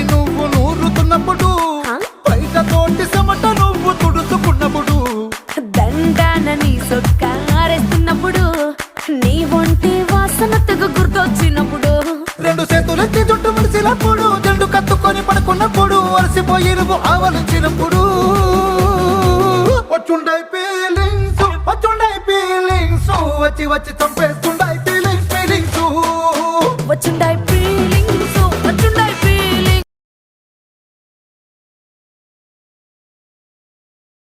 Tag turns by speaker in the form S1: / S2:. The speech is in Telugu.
S1: నువ్వు నూరుతున్నప్పుడు బయట తోటి చెమట నువ్వు తుడుచుకున్నప్పుడు
S2: దండాన నీ సొక్కారేస్తున్నప్పుడు నీ ఒంటి వాసన తెగ గుర్తొచ్చినప్పుడు
S1: రెండు చేతులెత్తి చుట్టు మలిసినప్పుడు జండు కత్తుకొని పడుకున్నప్పుడు అలసిపోయి నువ్వు ఆవలించినప్పుడు వచ్చుండై ఫీలింగ్స్ వచ్చి వచ్చి చంపేస్తుండ